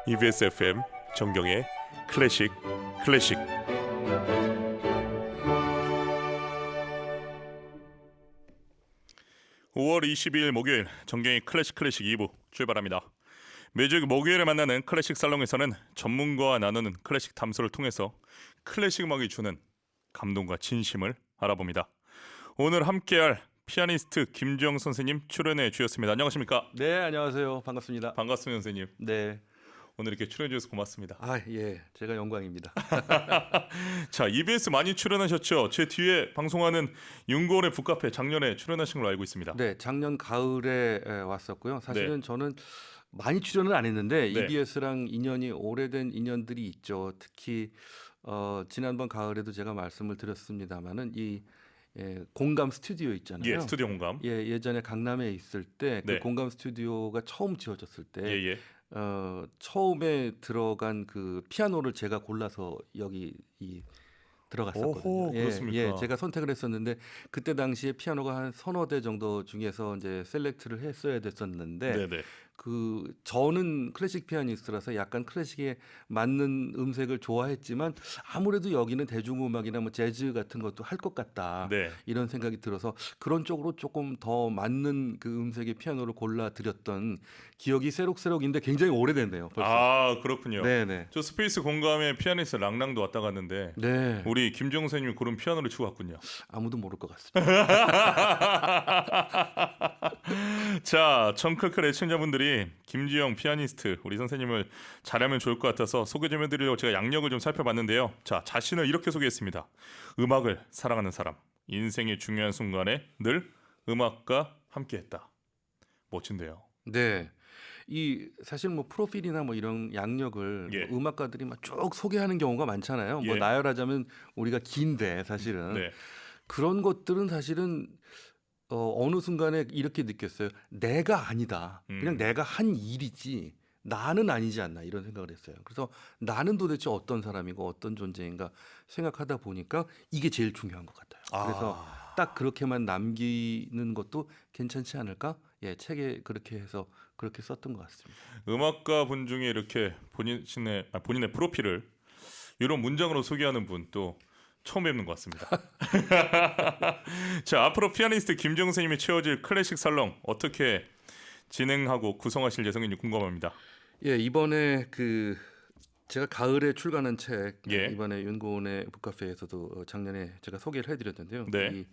EBS FM 정경의 클래식 클래식. (5월 22일) 목요일 정경의 클래식 클래식 2부 출발합니다. 매주 목요일에 만나는 클래식 살롱에서는 전문가와 나누는 클래식 담소를 통해서 클래식 음악이 주는 감동과 진심을 알아봅니다. 오늘 함께할 피아니스트 김주영 선생님 출연해 주셨습니다. 안녕하십니까? 네, 안녕하세요. 반갑습니다. 반갑습니다, 선생님. 네. 오늘 이렇게 출연해 주셔서 고맙습니다. 예. 제가 영광입니다. 자, EBS 많이 출연하셨죠? 제 뒤에 방송하는 윤고은의 북카페 작년에 출연하신 걸로 알고 있습니다. 네, 작년 가을에 왔었고요. 사실은 네. 저는 많이 출연을 안 했는데 네. EBS랑 인연이 오래된 인연들이 있죠. 특히 지난번 가을에도 제가 말씀을 드렸습니다마는 이 공감 스튜디오 있잖아요. 예, 스튜디오 공감. 예전에 강남에 있을 때 그 네. 공감 스튜디오가 처음 지어졌을 때 예. 처음에 들어간 그 피아노를 제가 골라서 여기 들어갔었거든요. 오호, 그렇습니까? 제가 선택을 했었는데 그때 당시에 피아노가 한 서너 대 정도 중에서 이제 셀렉트를 했어야 됐었는데 네네. 저는 클래식 피아니스트라서 약간 클래식에 맞는 음색을 좋아했지만 아무래도 여기는 대중음악이나 뭐 재즈 같은 것도 할 것 같다. 네. 이런 생각이 들어서 그런 쪽으로 조금 더 맞는 그 음색의 피아노를 골라 드렸던 기억이 새록새록인데 굉장히 오래됐네요. 벌써. 아, 그렇군요. 네네. 저 스페이스 공감에 피아니스트 랑랑도 왔다 갔는데 네. 우리 김주영 선생님이 고른 피아노를 치고 왔군요. 아무도 모를 것 같습니다. 자, 청클클 애청자분들이 김주영 피아니스트 우리 선생님을 잘하면 좋을 것 같아서 소개 좀 해드리려고 제가 양력을 좀 살펴봤는데요. 자, 자신을 이렇게 소개했습니다. 음악을 사랑하는 사람, 인생의 중요한 순간에 늘 음악과 함께했다. 멋진데요. 네. 사실 뭐 프로필이나 뭐 이런 양력을 예. 뭐 음악가들이 막 쭉 소개하는 경우가 많잖아요. 뭐 예. 나열하자면 우리가 긴데 사실은 네. 그런 것들은 사실은 어느 순간에 이렇게 느꼈어요. 내가 아니다. 그냥 내가 한 일이지 나는 아니지 않나 이런 생각을 했어요. 그래서 나는 도대체 어떤 사람이고 어떤 존재인가 생각하다 보니까 이게 제일 중요한 것 같아요. 그래서 딱 그렇게만 남기는 것도 괜찮지 않을까? 예, 책에 그렇게 해서 그렇게 썼던 것 같습니다. 음악가 분 중에 이렇게 본인의 프로필을 이런 문장으로 소개하는 분 또 처음 뵙는 것 같습니다. 자, 앞으로 피아니스트 김주영 선생님이 채워질 클래식 살롱 어떻게 진행하고 구성하실 예정인지 궁금합니다. 예, 이번에 제가 가을에 출간한 책 예. 이번에 윤고은의 북카페에서도 작년에 제가 소개를 해드렸는데요. 네. 이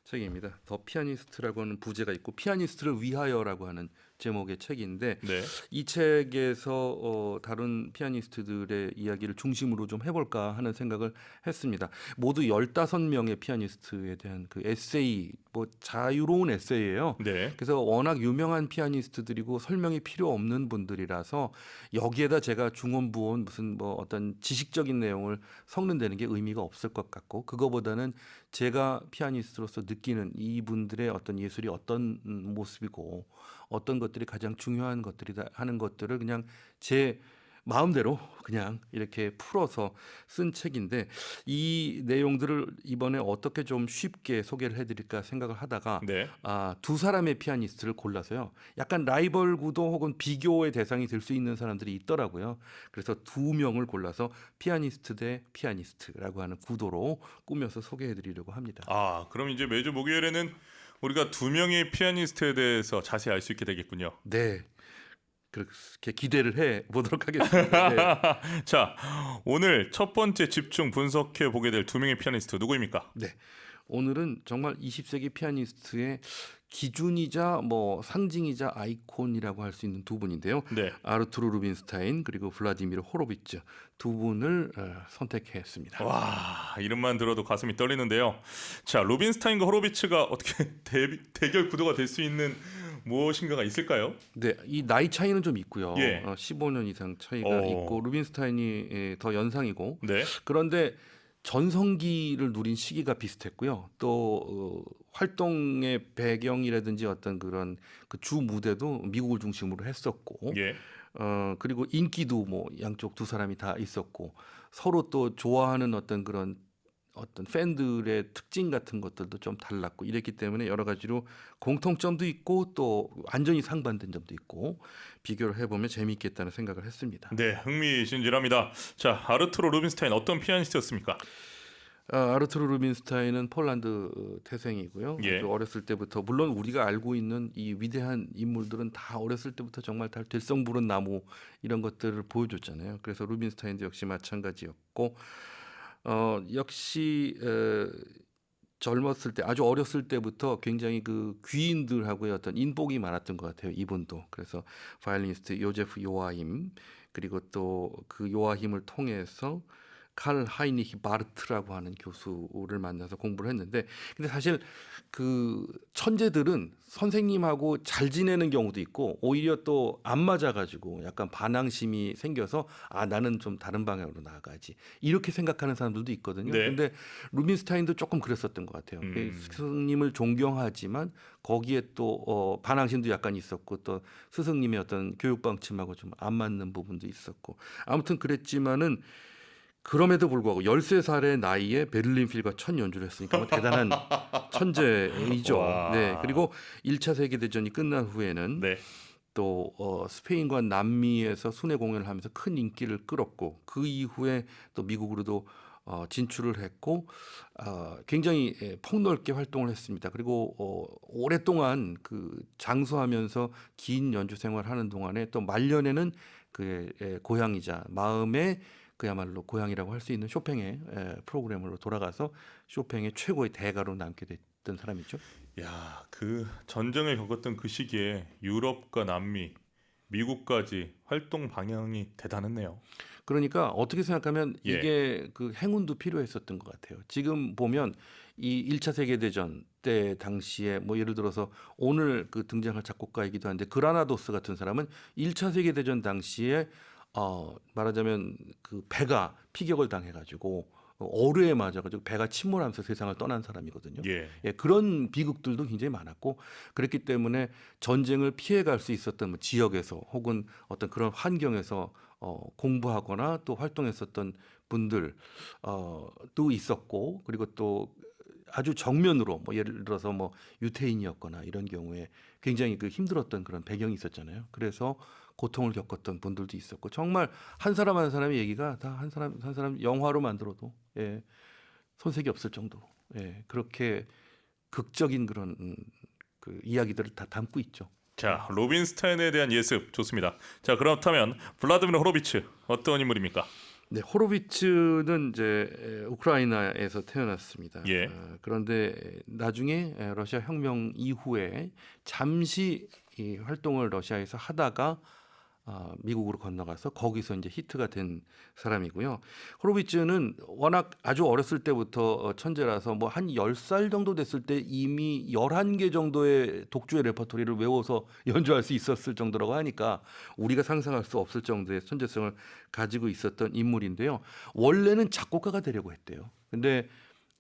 책입니다. 더 피아니스트라고 하는 부제가 있고 피아니스트를 위하여라고 하는 제목의 책인데 네. 이 책에서 다른 피아니스트들의 이야기를 중심으로 좀 해볼까 하는 생각을 했습니다. 모두 15명의 피아니스트에 대한 그 에세이, 뭐 자유로운 에세이예요. 네. 그래서 워낙 유명한 피아니스트들이고 설명이 필요 없는 분들이라서 여기에다 제가 중원부원 무슨 뭐 어떤 지식적인 내용을 섞는다는 게 의미가 없을 것 같고 그거보다는 제가 피아니스트로서 느끼는 이분들의 어떤 예술이 어떤 모습이고 어떤 것들이 가장 중요한 것들이다 하는 것들을 그냥 제 마음대로 그냥 이렇게 풀어서 쓴 책인데 이 내용들을 이번에 어떻게 좀 쉽게 소개를 해드릴까 생각을 하다가 네. 두 사람의 피아니스트를 골라서요. 약간 라이벌 구도 혹은 비교의 대상이 될 수 있는 사람들이 있더라고요. 그래서 2명을 골라서 피아니스트 대 피아니스트라고 하는 구도로 꾸며서 소개해드리려고 합니다. 아, 그럼 이제 매주 목요일에는 우리가 2명의 피아니스트에 대해서 자세히 알 수 있게 되겠군요. 네. 그렇게 기대를 해 보도록 하겠습니다. 네. 자, 오늘 첫 번째 집중 분석해 보게 될 2명의 피아니스트 누구입니까? 네. 오늘은 정말 20세기 피아니스트의 기준이자 뭐 상징이자 아이콘이라고 할 수 있는 두 분인데요. 네. 아르투르 루빈스타인 그리고 블라디미르 호로비츠 두 분을 선택했습니다. 와, 이름만 들어도 가슴이 떨리는데요. 자, 루빈스타인과 호로비츠가 어떻게 대결 구도가 될 수 있는 무엇인가가 있을까요? 네, 이 나이 차이는 좀 있고요. 예. 15년 이상 차이가 어. 있고 루빈스타인이 더 연상이고 네. 그런데 전성기를 누린 시기가 비슷했고요. 또 활동의 배경이라든지 어떤 그런 그 주 무대도 미국을 중심으로 했었고, 예. 그리고 인기도 뭐 양쪽 두 사람이 다 있었고 서로 또 좋아하는 어떤 그런 어떤 팬들의 특징 같은 것들도 좀 달랐고 이랬기 때문에 여러 가지로 공통점도 있고 또 완전히 상반된 점도 있고 비교를 해보면 재미있겠다는 생각을 했습니다. 네, 흥미진진합니다. 자, 아르투로 루빈스타인 어떤 피아니스트였습니까? 아르투르 루빈스타인은 폴란드 태생이고요. 예. 아주 어렸을 때부터 물론 우리가 알고 있는 이 위대한 인물들은 다 어렸을 때부터 정말 다 될성 부른 나무 이런 것들을 보여줬잖아요. 그래서 루빈스타인도 역시 마찬가지였고 역시 젊었을 때 아주 어렸을 때부터 굉장히 그 귀인들하고의 어떤 인복이 많았던 것 같아요. 이분도. 그래서 바이올리니스트 요제프 요아힘 그리고 또 그 요아힘을 통해서 칼 하이니히 바르트라고 하는 교수를 만나서 공부를 했는데 근데 사실 그 천재들은 선생님하고 잘 지내는 경우도 있고 오히려 또 안 맞아가지고 약간 반항심이 생겨서 아 나는 좀 다른 방향으로 나아가지 이렇게 생각하는 사람들도 있거든요. 네. 근데 루빈스타인도 조금 그랬었던 것 같아요. 스승님을 존경하지만 거기에 또 반항심도 약간 있었고 또 스승님의 어떤 교육 방침하고 좀 안 맞는 부분도 있었고 아무튼 그랬지만은 그럼에도 불구하고 13살의 나이에 베를린 필과 첫 연주를 했으니까 뭐 대단한 천재이죠. 와. 네. 그리고 1차 세계 대전이 끝난 후에는 네. 또 스페인과 남미에서 순회 공연을 하면서 큰 인기를 끌었고 그 이후에 또 미국으로도 진출을 했고 굉장히 폭넓게 활동을 했습니다. 그리고 오랫동안 그 장수하면서 긴 연주 생활하는 동안에 또 말년에는 그의 고향이자 마음의 그야말로 고향이라고 할 수 있는 쇼팽의 프로그램으로 돌아가서 쇼팽의 최고의 대가로 남게 됐던 사람이죠. 야, 그 전쟁을 겪었던 그 시기에 유럽과 남미, 미국까지 활동 방향이 대단했네요. 그러니까 어떻게 생각하면 예. 이게 그 행운도 필요했었던 것 같아요. 지금 보면 이 1차 세계 대전 때 당시에 뭐 예를 들어서 오늘 그 등장할 작곡가이기도 한데 그라나도스 같은 사람은 1차 세계 대전 당시에 말하자면 그 배가 피격을 당해가지고 어뢰에 맞아가지고 배가 침몰하면서 세상을 떠난 사람이거든요. 예. 예, 그런 비극들도 굉장히 많았고 그랬기 때문에 전쟁을 피해갈 수 있었던 뭐 지역에서 혹은 어떤 그런 환경에서 공부하거나 또 활동했었던 분들 또 있었고 그리고 또 아주 정면으로 뭐 예를 들어서 뭐 유태인이었거나 이런 경우에 굉장히 그 힘들었던 그런 배경이 있었잖아요. 그래서 고통을 겪었던 분들도 있었고 정말 한 사람 한 사람의 얘기가 다 한 사람 한 사람 영화로 만들어도 손색이 없을 정도로 그렇게 극적인 그런 그 이야기들을 다 담고 있죠. 자, 루빈스타인에 대한 예습 좋습니다. 자, 그렇다면 블라디미르 호로비츠 어떤 인물입니까? 네, 호로비츠는 이제 우크라이나에서 태어났습니다. 예. 그런데 나중에 러시아 혁명 이후에 잠시 이 활동을 러시아에서 하다가 미국으로 건너가서 거기서 이제 히트가 된 사람이고요. 호로비츠는 워낙 아주 어렸을 때부터 천재라서 뭐 한 10살 정도 됐을 때 이미 11개 정도의 독주의 레퍼토리를 외워서 연주할 수 있었을 정도라고 하니까 우리가 상상할 수 없을 정도의 천재성을 가지고 있었던 인물인데요. 원래는 작곡가가 되려고 했대요. 근데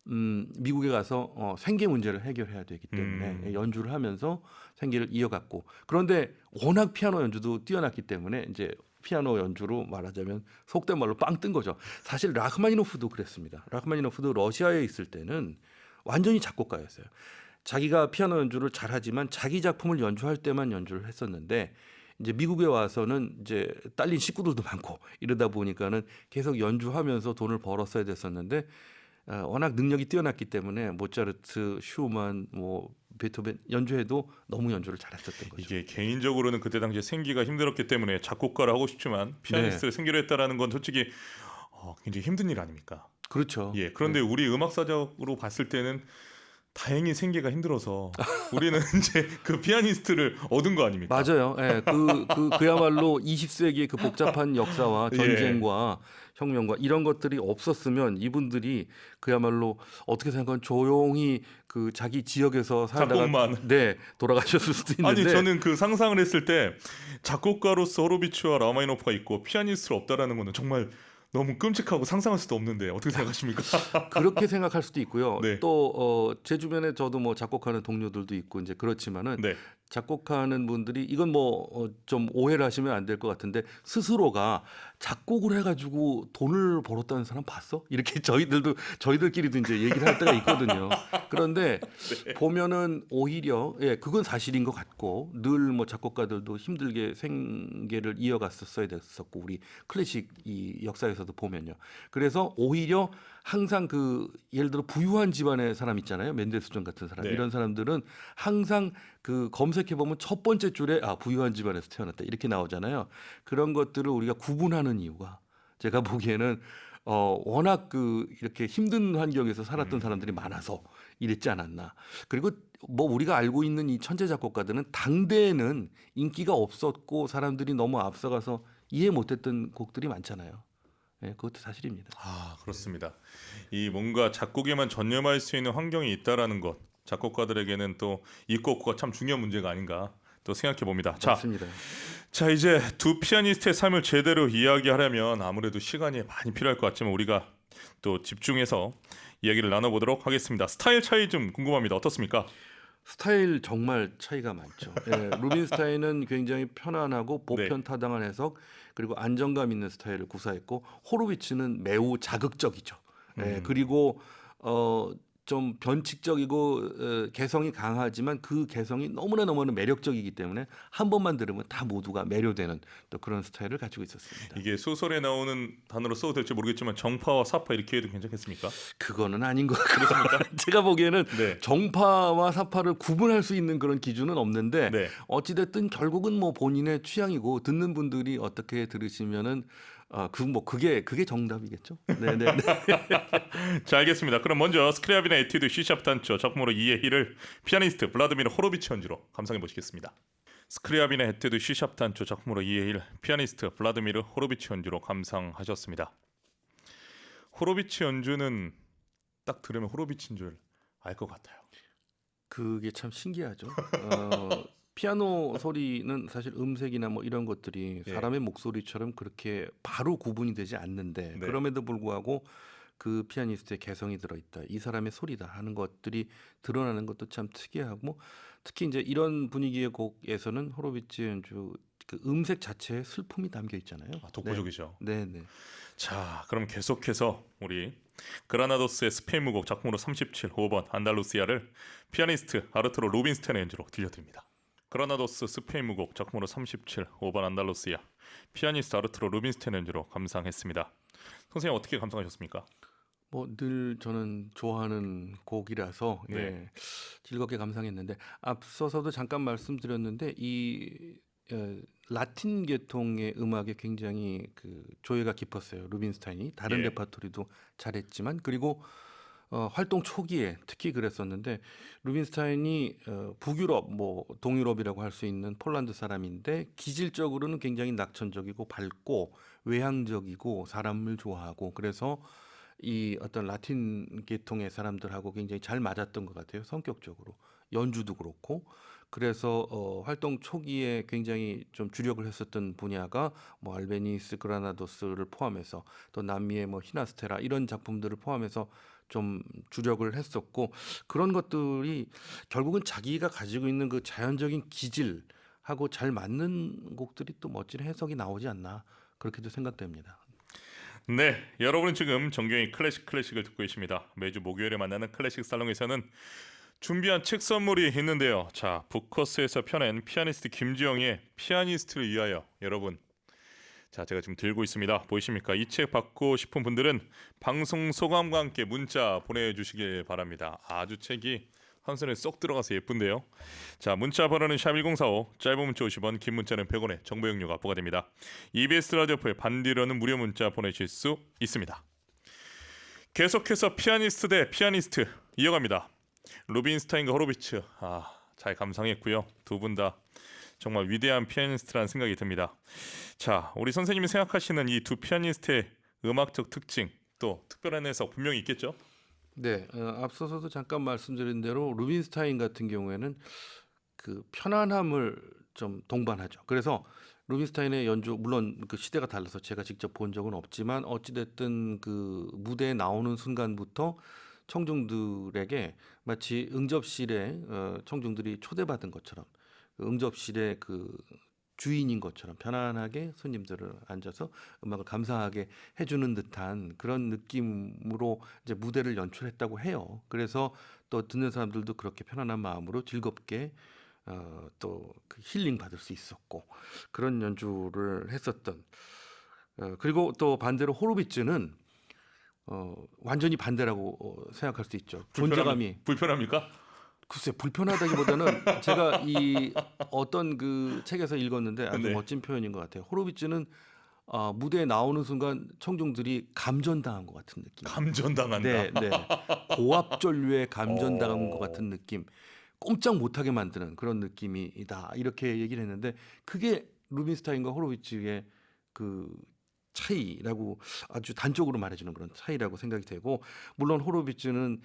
미국에 가서 생계 문제를 해결해야 되기 때문에 연주를 하면서 생계를 이어갔고 그런데 워낙 피아노 연주도 뛰어났기 때문에 이제 피아노 연주로 말하자면 속된 말로 빵 뜬 거죠. 사실 라흐마니노프도 그랬습니다. 라흐마니노프도 러시아에 있을 때는 완전히 작곡가였어요. 자기가 피아노 연주를 잘하지만 자기 작품을 연주할 때만 연주를 했었는데 이제 미국에 와서는 이제 딸린 식구들도 많고 이러다 보니까는 계속 연주하면서 돈을 벌었어야 됐었는데 워낙 능력이 뛰어났기 때문에 모차르트, 슈만, 뭐 베토벤 연주해도 너무 연주를 잘했었던 거죠. 이게 개인적으로는 그때 당시에 생기가 힘들었기 때문에 작곡가를 하고 싶지만 피아니스트를 생기로 했다라는 건 솔직히 굉장히 힘든 일 아닙니까? 그렇죠. 예. 그런데 우리 음악사적으로 봤을 때는 다행히 생계가 힘들어서 우리는 이제 그 피아니스트를 얻은 거 아닙니까? 맞아요. 예, 그야말로 20세기의 그 복잡한 역사와 전쟁과 혁명과 이런 것들이 없었으면 이분들이 그야말로 어떻게 생각하면 조용히 그 자기 지역에서 살다가 작곡만. 돌아가셨을 수도 있는데 아니 저는 그 상상을 했을 때 작곡가로서 호로비츠와 라마니노프가 있고 피아니스트가 없다라는 거는 정말 너무 끔찍하고 상상할 수도 없는데 어떻게 생각하십니까? 그렇게 생각할 수도 있고요. 네. 또 제 주변에 저도 뭐 작곡하는 동료들도 있고 이제 그렇지만은 네. 작곡하는 분들이 이건 뭐 좀 오해를 하시면 안 될 것 같은데 스스로가 작곡을 해가지고 돈을 벌었다는 사람 봤어? 이렇게 저희들끼리도 이제 얘기를 할 때가 있거든요. 그런데 보면은 오히려 예 그건 사실인 것 같고 늘 뭐 작곡가들도 힘들게 생계를 이어갔었어야 됐었고 우리 클래식 이 역사에서도 보면요. 그래서 오히려 항상 그 예를 들어 부유한 집안의 사람 있잖아요. 멘델스존 같은 사람 네. 이런 사람들은 항상 그 검색해 보면 첫 번째 줄에 아 부유한 집안에서 태어났다 이렇게 나오잖아요. 그런 것들을 우리가 구분하는 이유가 제가 보기에는 워낙 그 이렇게 힘든 환경에서 살았던 사람들이 많아서 이랬지 않았나. 그리고 뭐 우리가 알고 있는 이 천재 작곡가들은 당대에는 인기가 없었고 사람들이 너무 앞서가서 이해 못했던 곡들이 많잖아요. 예, 그것도 사실입니다. 아, 그렇습니다. 이 뭔가 작곡에만 전념할 수 있는 환경이 있다라는 것, 작곡가들에게는 또 있고 없고가 참 중요한 문제가 아닌가 또 생각해 봅니다. 맞습니다. 자 이제 두 피아니스트의 삶을 제대로 이야기하려면 아무래도 시간이 많이 필요할 것 같지만 우리가 또 집중해서 이야기를 나눠보도록 하겠습니다. 스타일 차이 좀 궁금합니다. 어떻습니까? 스타일 정말 차이가 많죠. 예, 루빈스타인은 굉장히 편안하고 네. 보편타당한 해석 그리고 안정감 있는 스타일을 구사했고 호로비츠는 매우 자극적이죠. 예, 그리고 좀 변칙적이고 개성이 강하지만 그 개성이 너무나 매력적이기 때문에 한 번만 들으면 다 모두가 매료되는 또 그런 스타일을 가지고 있었습니다. 이게 소설에 나오는 단어로 써도 될지 모르겠지만 정파와 사파 이렇게 해도 괜찮겠습니까? 그거는 아닌 것 같습니다. 제가 보기에는 네. 정파와 사파를 구분할 수 있는 그런 기준은 없는데 네. 어찌됐든 결국은 뭐 본인의 취향이고 듣는 분들이 어떻게 들으시면은 그게 정답이겠죠. 네네. 자 알겠습니다. 그럼 먼저 스크리아비나 에튜드 C샵 단조 작품으로 이해희를 피아니스트 블라드미르 호로비치 연주로 감상해 보시겠습니다. 스크리아비나 에튜드 C샵 단조 작품으로 이해희를 피아니스트 블라드미르 호로비치 연주로 감상하셨습니다. 호로비치 연주는 딱 들으면 호로비치인 줄 알 것 같아요. 그게 참 신기하죠. 피아노 소리는 사실 음색이나 뭐 이런 것들이 예. 사람의 목소리처럼 그렇게 바로 구분이 되지 않는데 네. 그럼에도 불구하고 그 피아니스트의 개성이 들어있다. 이 사람의 소리다 하는 것들이 드러나는 것도 참 특이하고 특히 이제 이런 분위기의 곡에서는 호로비치 연주 그 음색 자체에 슬픔이 담겨 있잖아요. 아, 독보적이죠. 네, 네. 자 그럼 계속해서 우리 그라나도스의 스페인 무곡 작품으로 37 5번 안달루시아를 피아니스트 아르투로 루빈스타인의 연주로 들려드립니다. 그라나도스 스페인 무곡 작품으로 37 5번 안달루시아 피아니스트 아르투로 루빈스타인의 연주로 감상했습니다. 선생님 어떻게 감상하셨습니까? 뭐 늘 저는 좋아하는 곡이라서 네. 예, 즐겁게 감상했는데 앞서서도 잠깐 말씀드렸는데 이 라틴 계통의 음악에 굉장히 그 조예가 깊었어요. 루빈스타인이 다른 예. 레파토리도 잘했지만 그리고 활동 초기에 특히 그랬었는데 루빈스타인이 북유럽 뭐 동유럽이라고 할 수 있는 폴란드 사람인데 기질적으로는 굉장히 낙천적이고 밝고 외향적이고 사람을 좋아하고 그래서 이 어떤 라틴 계통의 사람들하고 굉장히 잘 맞았던 것 같아요. 성격적으로 연주도 그렇고 그래서 활동 초기에 굉장히 좀 주력을 했었던 분야가 뭐 알베니스 그라나도스를 포함해서 또 남미의 뭐 히나스테라 이런 작품들을 포함해서 좀 주력을 했었고 그런 것들이 결국은 자기가 가지고 있는 그 자연적인 기질하고 잘 맞는 곡들이 또 멋진 해석이 나오지 않나 그렇게도 생각됩니다. 네, 여러분은 지금 정경의 클래식을 듣고 계십니다. 매주 목요일에 만나는 클래식 살롱에서는 준비한 책 선물이 있는데요. 자, 북커스에서 펴낸 피아니스트 김주영의 피아니스트를 위하여 여러분. 자, 제가 지금 들고 있습니다. 보이십니까? 이 책 받고 싶은 분들은 방송 소감과 함께 문자 보내주시길 바랍니다. 아주 책이 한 손에 쏙 들어가서 예쁜데요. 자, 문자 번호는 샵1045, 짧은 문자 50원, 긴 문자는 100원의 정보 용료가 부과됩니다. EBS 라디오프의 반디로는 무료 문자 보내실 수 있습니다. 계속해서 피아니스트 대 피아니스트 이어갑니다. 루빈스타인과 호로비츠 잘 감상했고요. 두 분 다 정말 위대한 피아니스트라는 생각이 듭니다. 자, 우리 선생님이 생각하시는 이 두 피아니스트의 음악적 특징 또 특별한 해석 분명히 있겠죠? 네, 앞서서도 잠깐 말씀드린 대로 루빈스타인 같은 경우에는 그 편안함을 좀 동반하죠. 그래서 루빈스타인의 연주 물론 그 시대가 달라서 제가 직접 본 적은 없지만 어찌됐든 그 무대에 나오는 순간부터 청중들에게 마치 응접실에 청중들이 초대받은 것처럼 그 응접실의 그 주인인 것처럼 편안하게 손님들을 앉아서 음악을 감상하게 해주는 듯한 그런 느낌으로 이제 무대를 연출했다고 해요. 그래서 또 듣는 사람들도 그렇게 편안한 마음으로 즐겁게 또그 힐링 받을 수 있었고 그런 연주를 했었던. 그리고 또 반대로 호로비츠는 완전히 반대라고 생각할 수 있죠. 존재감이 불편합니까? 글쎄 불편하다기보다는 제가 이 어떤 그 책에서 읽었는데 아주 네. 멋진 표현인 것 같아요. 호로비츠는 무대에 나오는 순간 청중들이 감전당한 것 같은 느낌. 감전당한다. 네, 네. 고압 전류에 감전당한 것 어. 같은 느낌. 꼼짝 못하게 만드는 그런 느낌이다. 이렇게 얘기를 했는데 그게 루빈스타인과 호로비츠의 그 차이라고 아주 단적으로 말해주는 그런 차이라고 생각이 되고 물론 호로비츠는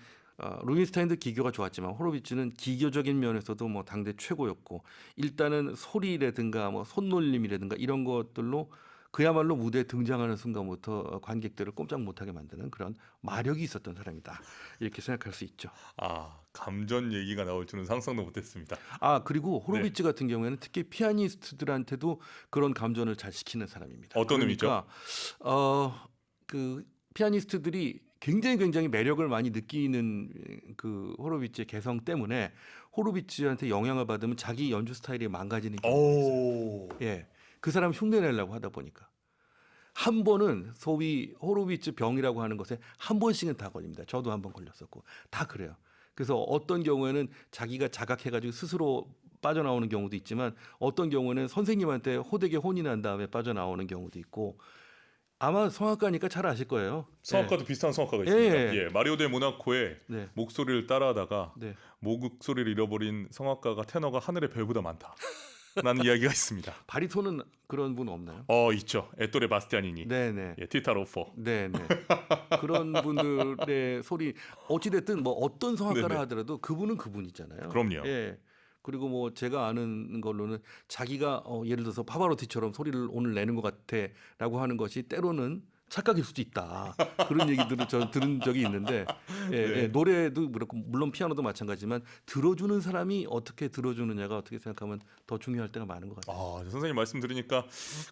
루빈스타인도 기교가 좋았지만 호로비츠는 기교적인 면에서도 뭐 당대 최고였고 일단은 소리라든가 뭐 손놀림이라든가 이런 것들로 그야말로 무대에 등장하는 순간부터 관객들을 꼼짝 못하게 만드는 그런 마력이 있었던 사람이다 이렇게 생각할 수 있죠. 감전 얘기가 나올 줄은 상상도 못했습니다. 그리고 호로비츠 같은 경우에는 특히 피아니스트들한테도 그런 감전을 잘 시키는 사람입니다. 어떤 그러니까 그 피아니스트들이 굉장히 매력을 많이 느끼는 그 호로비츠의 개성 때문에 호로비츠한테 영향을 받으면 자기 연주 스타일이 망가지는 경우가 있어요. 오. 예, 그 사람 흉내내려고 하다 보니까 한 번은 소위 호로비츠 병이라고 하는 것에 한 번씩은 다 걸립니다. 저도 한 번 걸렸었고 다 그래요. 그래서 어떤 경우에는 자기가 자각해가지고 스스로 빠져나오는 경우도 있지만 어떤 경우는 선생님한테 호되게 혼이 난 다음에 빠져나오는 경우도 있고 아마 성악가니까 잘 아실 거예요. 성악가도 비슷한 성악가가 예, 있습니다. 예. 예, 마리오 델 모나코의 네, 목소리를 따라하다가 네. 목소리를 잃어버린 성악가가 테너가 하늘의 별보다 많다. 라는 이야기가 있습니다. 바리톤은 그런 분 없나요? 있죠. 에토레 바스티아니니. 네네. 예, 티타로포. 네네. 그런 분들의 소리 어찌됐든 뭐 어떤 성악가라 네네. 하더라도 그분은 그분이잖아요. 그럼요. 예. 그리고 뭐 제가 아는 걸로는 자기가 예를 들어서 파바로티처럼 소리를 오늘 내는 것 같아라고 하는 것이 때로는 착각일 수도 있다. 그런 얘기들을 저 들은 적이 있는데 네. 노래도 그렇고 물론 피아노도 마찬가지지만 들어주는 사람이 어떻게 들어주느냐가 어떻게 생각하면 더 중요할 때가 많은 것 같아요. 선생님 말씀 들으니까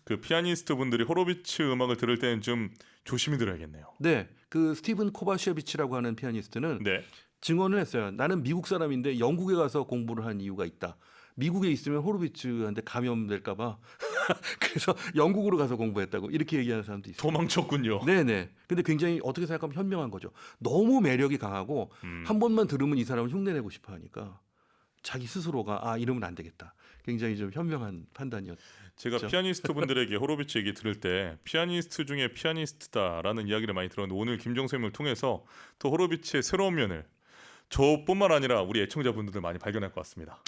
그 피아니스트 분들이 호로비츠 음악을 들을 때는 좀 조심히 들어야겠네요. 네, 그 스티븐 코바셰비치라고 하는 피아니스트는 네. 증언을 했어요. 나는 미국 사람인데 영국에 가서 공부를 한 이유가 있다. 미국에 있으면 호르비츠한테 감염될까봐 그래서 영국으로 가서 공부했다고 이렇게 얘기하는 사람도 있어요. 도망쳤군요. 네네. 근데 굉장히 어떻게 생각하면 현명한 거죠. 너무 매력이 강하고 한 번만 들으면 이 사람을 흉내내고 싶어 하니까 자기 스스로가 이러면 안 되겠다. 굉장히 좀 현명한 판단이었죠. 제가 피아니스트 분들에게 호로비츠 얘기 들을 때 피아니스트 중에 피아니스트다라는 이야기를 많이 들었는데 오늘 김정쌤을 통해서 또 호로비츠의 새로운 면을 저뿐만 아니라 우리 애청자분들도 많이 발견할 것 같습니다.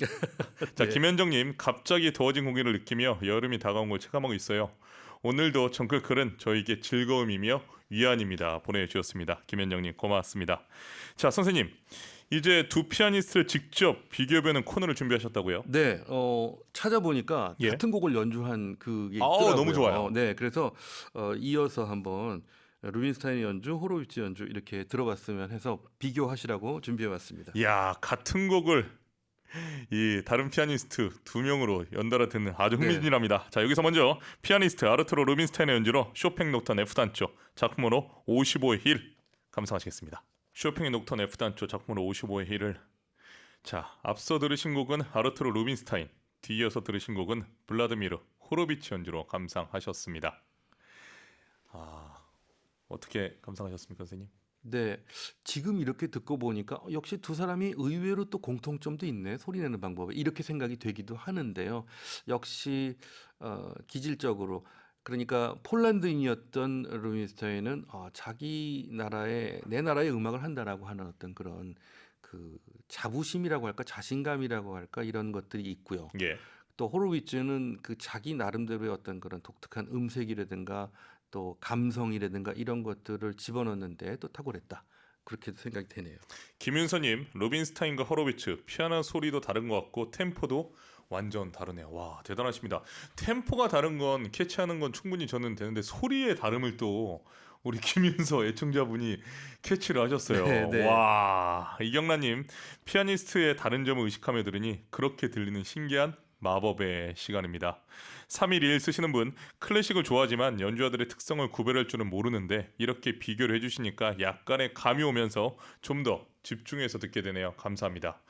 자, 네. 김현정님, 갑자기 더워진 공기를 느끼며 여름이 다가온 걸 체감하고 있어요. 오늘도 정글클은 저에게 즐거움이며 위안입니다. 보내주셨습니다. 김현정님 고맙습니다. 자, 선생님, 이제 두 피아니스트를 직접 비교해보는 코너를 준비하셨다고요? 네, 찾아보니까 예. 같은 곡을 연주한 그게 아우, 있더라고요. 너무 좋아요. 네, 그래서 이어서 한번 루빈스타인 연주, 호로비츠 연주 이렇게 들어봤으면 해서 비교하시라고 준비해봤습니다. 이야, 같은 곡을 이 다른 피아니스트 두 명으로 연달아 듣는 아주 흥미진합니다. 자, 여기서 먼저 피아니스트 아르투로 루빈스타인의 연주로 쇼팽 녹턴 F단조 작품으로 55의 힐 감상하시겠습니다. 쇼팽의 녹턴 F단조 작품으로 55의 힐을 자, 앞서 들으신 곡은 아르투로 루빈스타인, 뒤이어서 들으신 곡은 블라드미르 호로비츠 연주로 감상하셨습니다. 어떻게 감상하셨습니까, 선생님? 네, 지금 이렇게 듣고 보니까 역시 두 사람이 의외로 또 공통점도 있네. 소리 내는 방법에 이렇게 생각이 되기도 하는데요. 역시 기질적으로 그러니까 폴란드인이었던 루빈스타인은 자기 나라의 내 나라의 음악을 한다라고 하는 어떤 그런 그 자부심이라고 할까 자신감이라고 할까 이런 것들이 있고요. 예. 또 호로위츠는 그 자기 나름대로의 어떤 그런 독특한 음색이라든가 또 감성이라든가 이런 것들을 집어넣는데 또 탁월했다. 그렇게 생각이 되네요. 김윤서님, 루빈스타인과 호로비츠 피아노 소리도 다른 것 같고 템포도 완전 다르네요. 와, 대단하십니다. 템포가 다른 건 캐치하는 건 충분히 저는 되는데 소리의 다름을 또 우리 김윤서 애청자분이 캐치를 하셨어요. 네, 네. 와, 이경란님, 피아니스트의 다른 점을 의식하며 들으니 그렇게 들리는 신기한 마법의 시간입니다. 311 쓰시는 분, 클래식을 좋아하지만 연주자들의 특성을 구별할 줄은 모르는데 이렇게 비교를 해주시니까 약간의 감이 오면서 좀 더 집중해서 듣게 되네요. 감사합니다.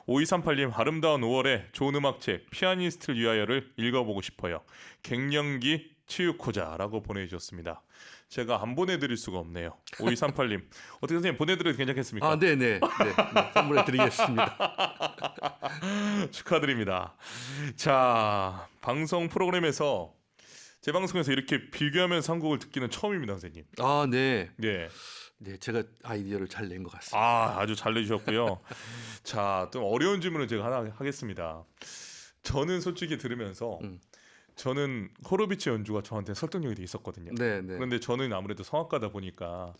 5238님, 아름다운 5월에 좋은 음악책 피아니스트를 위하여를 읽어보고 싶어요. 갱년기 치유코자라고 보내주셨습니다. 제가 안 보내드릴 수가 없네요. 5238님, 어떻게 선생님 보내드려도 괜찮겠습니까? 아, 네네. 네, 선물해드리겠습니다. 축하드립니다. 자, 방송 프로그램에서 제 방송에서 이렇게 비교하면서 한 곡을 듣기는 처음입니다, 선생님. 아, 네. 예. 네, 제가 아이디어를 잘 낸 것 같습니다. 아주 잘 내주셨고요. 자, 좀 어려운 질문을 제가 하나 하겠습니다. 저는 솔직히 들으면서 저는 호로비치 연주가 저한테 설득력이 되게 있었거든요. 네, 네. 그런데 저는 아무래도 성악가다 보니까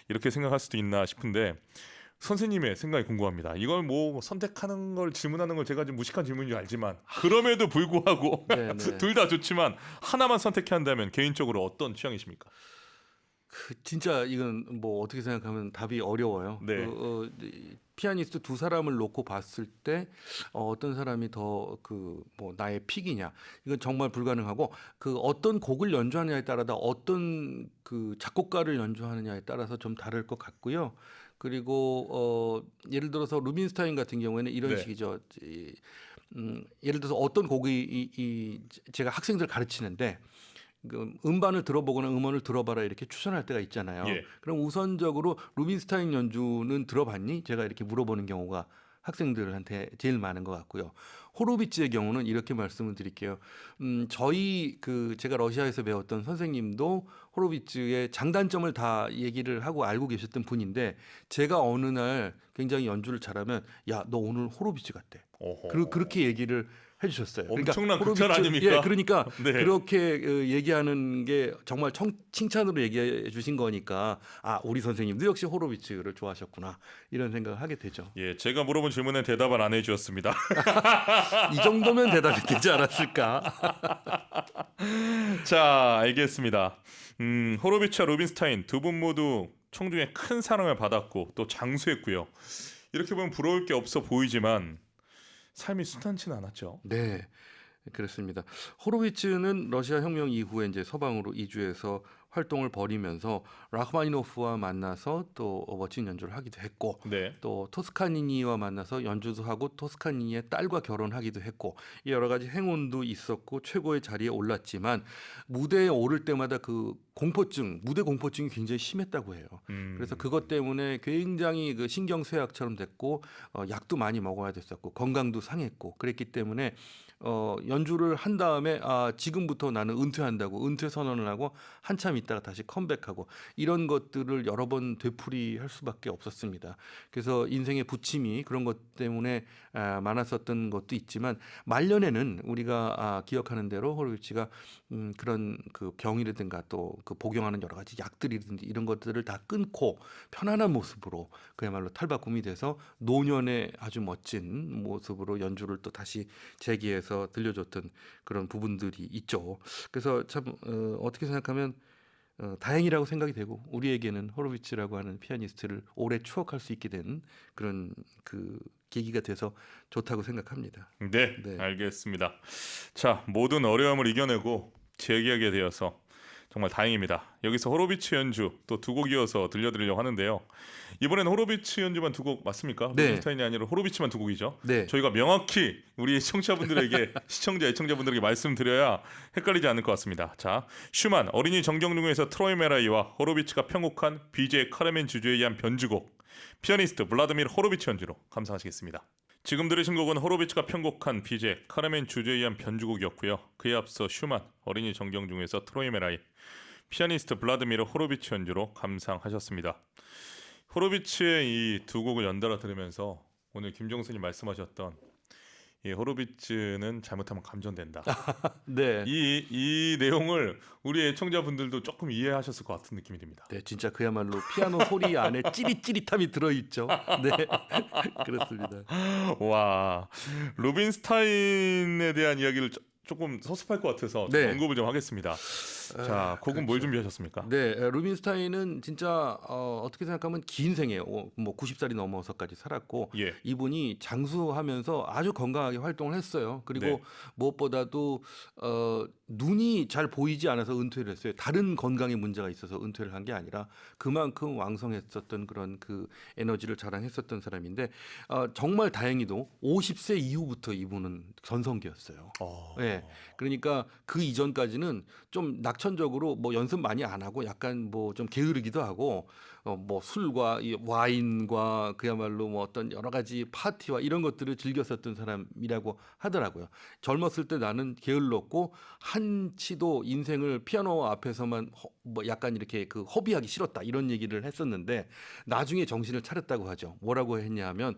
이렇게 생각할 수도 있나 싶은데 선생님의 생각이 궁금합니다. 이걸 뭐 선택하는 걸 질문하는 걸 제가 좀 무식한 질문인 줄 알지만 그럼에도 불구하고 네, 네. 둘 다 좋지만 하나만 선택해야 한다면 개인적으로 어떤 취향이십니까? 진짜 이건 뭐 어떻게 생각하면 답이 어려워요. 네. 이 피아니스트 두 사람을 놓고 봤을 때 어떤 사람이 더 그 뭐 나의 픽이냐 이건 정말 불가능하고 그 어떤 곡을 연주하느냐에 따라 어떤 그 작곡가를 연주하느냐에 따라서 좀 다를 것 같고요. 그리고 예를 들어서 루빈스타인 같은 경우에는 이런 네. 식이죠. 예를 들어서 어떤 곡이 제가 학생들 가르치는데 그 음반을 들어보거나 음원을 들어봐라 이렇게 추천할 때가 있잖아요. 예. 그럼 우선적으로 루빈스타인 연주는 들어봤니? 제가 이렇게 물어보는 경우가 학생들한테 제일 많은 것 같고요. 호로비츠의 경우는 이렇게 말씀을 드릴게요. 저희 그 제가 러시아에서 배웠던 선생님도 호로비츠의 장단점을 다 얘기를 하고 알고 계셨던 분인데 제가 어느 날 굉장히 연주를 잘하면 야, 너 오늘 호로비츠 같대. 어허. 그렇게 얘기를 해주셨어요. 엄청난 극찬 아닙니까? 예, 그러니까 네. 그렇게 얘기하는 게 정말 칭찬으로 얘기해 주신 거니까 아, 우리 선생님도 역시 호로비츠를 좋아하셨구나 이런 생각을 하게 되죠. 예, 제가 물어본 질문에 대답을 안 해주셨습니다. 이 정도면 대답이 되지 않았을까? 자, 알겠습니다. 호로비츠와 루빈스타인 두 분 모두 청중의 큰 사랑을 받았고 또 장수했고요. 이렇게 보면 부러울 게 없어 보이지만 삶이 순탄치는 않았죠. 네, 그렇습니다. 호로비츠는 러시아 혁명 이후에 이제 서방으로 이주해서 활동을 벌이면서 라흐마니노프와 만나서 또 멋진 연주를 하기도 했고 네. 또 토스카니니와 만나서 연주도 하고 토스카니니의 딸과 결혼하기도 했고 여러 가지 행운도 있었고 최고의 자리에 올랐지만 무대에 오를 때마다 그 공포증, 무대 공포증이 굉장히 심했다고 해요. 그래서 그것 때문에 굉장히 그 신경쇠약처럼 됐고 약도 많이 먹어야 됐었고 건강도 상했고 그랬기 때문에 연주를 한 다음에 지금부터 나는 은퇴한다고 은퇴 선언을 하고 한참 있다가 다시 컴백하고 이런 것들을 여러 번 되풀이할 수밖에 없었습니다. 그래서 인생의 부침이 그런 것 때문에 많았었던 것도 있지만 말년에는 우리가 기억하는 대로 호로비치가 그런 그 병이라든가 또 그 복용하는 여러 가지 약들이든지 이런 것들을 다 끊고 편안한 모습으로 그야말로 탈바꿈이 돼서 노년의 아주 멋진 모습으로 연주를 또 다시 재기해서 들려줬던 그런 부분들이 있죠. 그래서 참 어떻게 생각하면 다행이라고 생각이 되고 우리에게는 호로비츠라고 하는 피아니스트를 오래 추억할 수 있게 된 그런 그 계기가 돼서 좋다고 생각합니다. 네, 네. 알겠습니다. 자, 모든 어려움을 이겨내고 재기하게 되어서 정말 다행입니다. 여기서 호로비츠 연주 또 두 곡 이어서 들려드리려고 하는데요. 이번엔 호로비츠 연주만 두 곡 맞습니까? 네. 루빈스타인이 아니라 호로비츠만 두 곡이죠. 네. 저희가 명확히 우리 시청자분들에게 시청자, 애청자분들에게 말씀드려야 헷갈리지 않을 것 같습니다. 자, 슈만 어린이 정경중에서 트로이 메라이와 호로비츠가 편곡한 BJ 카르멘 주주에 의한 변주곡 피아니스트 블라드미르 호로비츠 연주로 감상하시겠습니다. 지금 들으신 곡은 호로비츠가 편곡한 BJ 카르멘 주주에 의한 변주곡이었고요. 그에 앞서 슈만 어린이 정경중에서 트로이 메라이 피아니스트 블라드미르 호로비츠 연주로 감상하셨습니다. 호로비츠의 이 두 곡을 연달아 들으면서 오늘 김종선이 말씀하셨던 이 호로비츠는 잘못하면 감전된다. 네. 이 내용을 우리 애청자분들도 조금 이해하셨을 것 같은 느낌이 듭니다. 네, 진짜 그야말로 피아노 소리 안에 찌릿찌릿함이 들어있죠. 네, 그렇습니다. 와, 루빈스타인에 대한 이야기를 조금 섭섭할 것 같아서 좀 네. 언급을 좀 하겠습니다. 자, 곡은 뭘 그렇죠. 준비하셨습니까? 네, 루빈스타인은 진짜 어떻게 생각하면 긴 생애요. 뭐 90살이 넘어서까지 살았고 예. 이분이 장수하면서 아주 건강하게 활동을 했어요. 그리고 네. 무엇보다도 눈이 잘 보이지 않아서 은퇴를 했어요. 다른 건강에 문제가 있어서 은퇴를 한 게 아니라 그만큼 왕성했었던 그런 그 에너지를 자랑했었던 사람인데 정말 다행히도 50세 이후부터 이분은 전성기였어요. 어. 예. 그러니까 그 이전까지는 좀 낙천적으로 뭐 연습 많이 안 하고 약간 뭐 좀 게으르기도 하고 뭐 술과 이 와인과 그야말로 뭐 어떤 여러 가지 파티와 이런 것들을 즐겼었던 사람이라고 하더라고요. 젊었을 때 나는 게을렀고 한치도 인생을 피아노 앞에서만 뭐 약간 이렇게 그 허비하기 싫었다 이런 얘기를 했었는데 나중에 정신을 차렸다고 하죠. 뭐라고 했냐면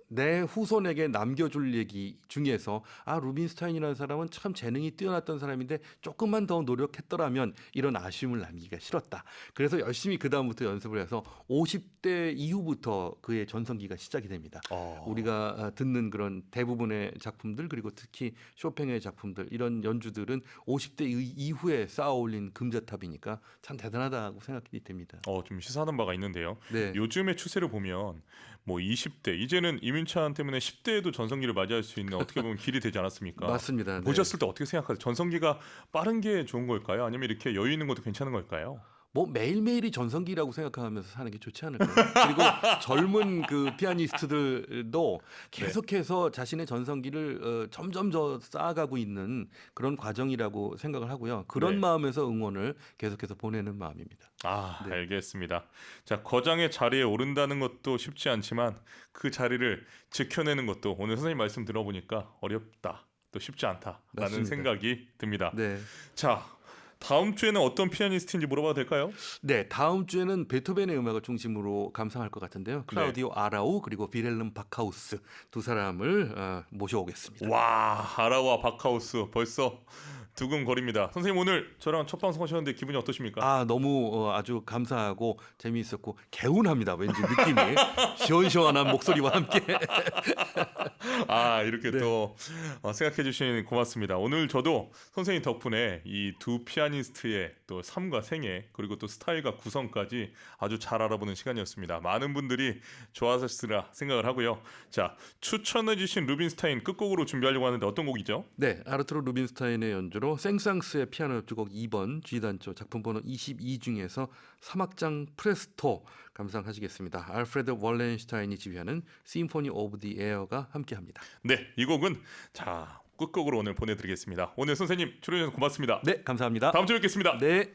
내 후손에게 남겨줄 얘기 중에서 루빈스타인이라는 사람은 참 재능이 뛰어났던 사람인데 조금만 더 노력했더라면 이런 아쉬움을 남기기가 싫었다. 그래서 열심히 그 다음부터 연습을 해서 50대 이후부터 그의 전성기가 시작이 됩니다. 우리가 듣는 그런 대부분의 작품들 그리고 특히 쇼팽의 작품들 이런 연주들은 50대 이후에 쌓아올린 금자탑이니까 참 대단하다고 생각이 됩니다. 좀 시사하는 바가 있는데요. 네. 요즘의 추세를 보면 뭐 20대 이제는 이민찬 때문에 10대에도 전성기를 맞이할 수 있는 어떻게 보면 길이 되지 않았습니까? 맞습니다. 네. 보셨을 때 어떻게 생각하세요? 전성기가 빠른 게 좋은 걸까요? 아니면 이렇게 여유 있는 것도 괜찮은 걸까요? 뭐 매일매일이 전성기라고 생각하면서 사는 게 좋지 않을까요? 그리고 젊은 그 피아니스트들도 계속해서 자신의 전성기를 점점 더 쌓아가고 있는 그런 과정이라고 생각을 하고요. 그런 네. 마음에서 응원을 계속해서 보내는 마음입니다. 네. 알겠습니다. 자, 거장의 자리에 오른다는 것도 쉽지 않지만 그 자리를 지켜내는 것도 오늘 선생님 말씀 들어보니까 어렵다, 또 쉽지 않다라는 맞습니다. 생각이 듭니다. 네. 자, 다음 주에는 어떤 피아니스트인지 물어봐도 될까요? 네, 다음 주에는 베토벤의 음악을 중심으로 감상할 것 같은데요. 클라우디오 아라우 그리고 비렐름 바카우스 두 사람을 모셔오겠습니다. 와, 아라와 바카우스 벌써 두근거립니다. 선생님 오늘 저랑 첫 방송 하셨는데 기분이 어떠십니까? 너무 아주 감사하고 재미있었고 개운합니다. 왠지 느낌이 시원시원한 목소리와 함께. 이렇게 네. 또 생각해 주시니 고맙습니다. 오늘 저도 선생님 덕분에 이 두 피아니스트의 또 삶과 생애 그리고 또 스타일과 구성까지 아주 잘 알아보는 시간이었습니다. 많은 분들이 좋아하셨으리라 생각을 하고요. 자, 추천해 주신 루빈스타인 끝곡으로 준비하려고 하는데 어떤 곡이죠? 네, 아르투로 루빈스타인의 연주로 생상스의 피아노 협주곡 2번 G단조 작품 번호 22 중에서 3악장 프레스토 감상하시겠습니다. 알프레드 월렌슈타인이 지휘하는 심포니 오브 디 에어가 함께합니다. 네, 이 곡은 자 끝곡으로 오늘 보내드리겠습니다. 오늘 선생님 출연해주셔서 고맙습니다. 네, 감사합니다. 다음 주에 뵙겠습니다. 네.